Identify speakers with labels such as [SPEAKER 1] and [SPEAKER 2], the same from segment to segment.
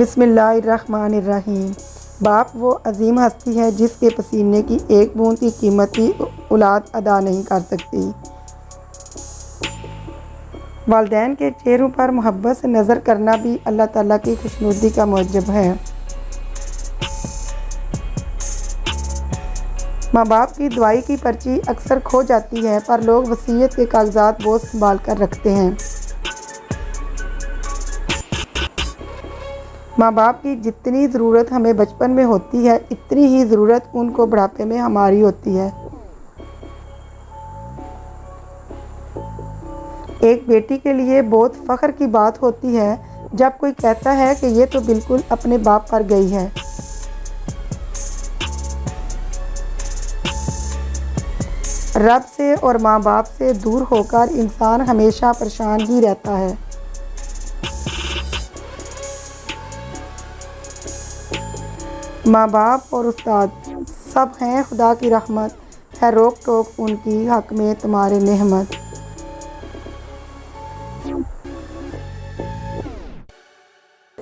[SPEAKER 1] بسم اللہ الرحمن الرحیم۔ باپ وہ عظیم ہستی ہے جس کے پسینے کی ایک بوند کی قیمت بھی اولاد ادا نہیں کر سکتی۔ والدین کے چہروں پر محبت سے نظر کرنا بھی اللہ تعالیٰ کی خوشنودی کا موجب ہے۔ ماں باپ کی دعائی کی پرچی اکثر کھو جاتی ہے، پر لوگ وصیت کے کاغذات بہت سنبھال کر رکھتے ہیں۔ ماں باپ کی جتنی ضرورت ہمیں بچپن میں ہوتی ہے، اتنی ہی ضرورت ان کو بڑھاپے میں ہماری ہوتی ہے۔ ایک بیٹی کے لیے بہت فخر کی بات ہوتی ہے جب کوئی کہتا ہے کہ یہ تو بالکل اپنے باپ پر گئی ہے۔ رب سے اور ماں باپ سے دور ہو کر انسان ہمیشہ پریشان ہی رہتا ہے۔ ماں باپ اور استاد سب ہیں خدا کی رحمت، ہے روک ٹوک ان کی حق میں تمہارے نعمت۔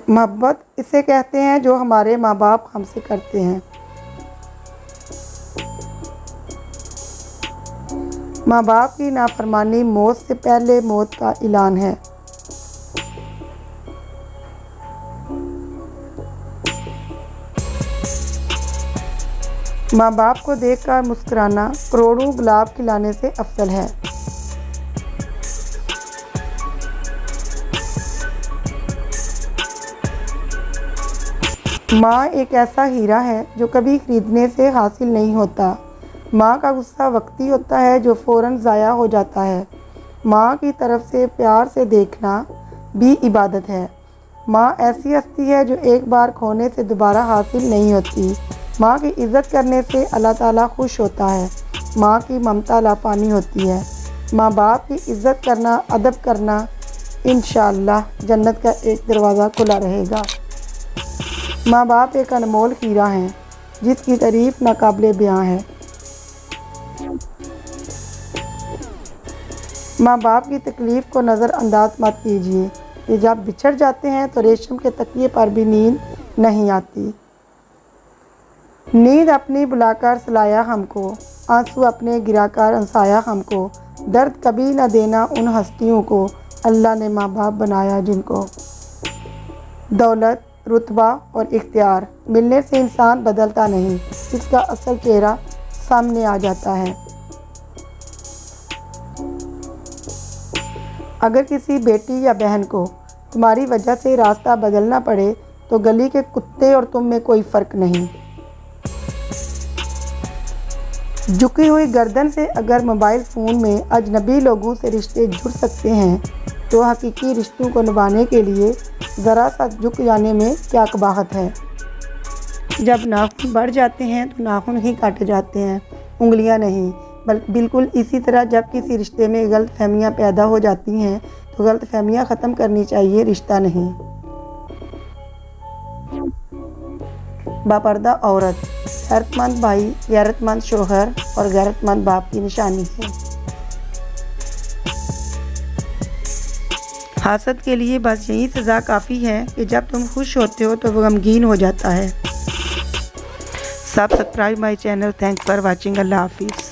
[SPEAKER 1] محبت اسے کہتے ہیں جو ہمارے ماں باپ ہم سے کرتے ہیں۔ ماں باپ کی نافرمانی موت سے پہلے موت کا اعلان ہے۔ ماں باپ کو دیکھ کر مسکرانا کروڑوں گلاب کھلانے سے افضل ہے۔ ماں ایک ایسا ہیرا ہے جو کبھی خریدنے سے حاصل نہیں ہوتا۔ ماں کا غصہ وقتی ہوتا ہے جو فوراً ضائع ہو جاتا ہے۔ ماں کی طرف سے پیار سے دیکھنا بھی عبادت ہے۔ ماں ایسی ہستی ہے جو ایک بار کھونے سے دوبارہ حاصل نہیں ہوتی۔ ماں کی عزت کرنے سے اللہ تعالیٰ خوش ہوتا ہے۔ ماں کی ممتا لافانی ہوتی ہے۔ ماں باپ کی عزت کرنا، ادب کرنا، انشاءاللہ جنت کا ایک دروازہ کھلا رہے گا۔ ماں باپ ایک انمول ہیرا ہیں جس کی تعریف ناقابل بیاں ہے۔ ماں باپ کی تکلیف کو نظر انداز مت کیجیے کہ جب بچھڑ جاتے ہیں تو ریشم کے تکیے پر بھی نیند نہیں آتی۔ نیند اپنی بلا کر سلایا ہم کو، آنسو اپنے گرا کر ہنسایا ہم کو، درد کبھی نہ دینا ان ہستیوں کو، اللہ نے ماں باپ بنایا جن کو۔ دولت، رتبہ اور اختیار ملنے سے انسان بدلتا نہیں، اس کا اصل چہرہ سامنے آ جاتا ہے۔ اگر کسی بیٹی یا بہن کو تمہاری وجہ سے راستہ بدلنا پڑے تو گلی کے کتے اور تم میں کوئی فرق نہیں۔ جھکی ہوئی گردن سے اگر موبائل فون میں اجنبی لوگوں سے رشتے جڑ سکتے ہیں تو حقیقی رشتوں کو نبھانے کے لیے ذرا سا جھک جانے میں کیا قباحت ہے۔ جب ناخن بڑھ جاتے ہیں تو ناخن ہی کاٹے جاتے ہیں، انگلیاں نہیں۔ بالکل اسی طرح جب کسی رشتے میں غلط فہمیاں پیدا ہو جاتی ہیں تو غلط فہمیاں ختم کرنی چاہیے، رشتہ نہیں۔ باپردہ عورت غیرت مند بھائی، غیرت مند شوہر اور غیرت مند باپ کی نشانی ہے۔ حاسد کے لیے بس یہی سزا کافی ہے کہ جب تم خوش ہوتے ہو تو وہ غمگین ہو جاتا ہے۔ Subscribe my channel. Thanks for watching. اللہ حافظ۔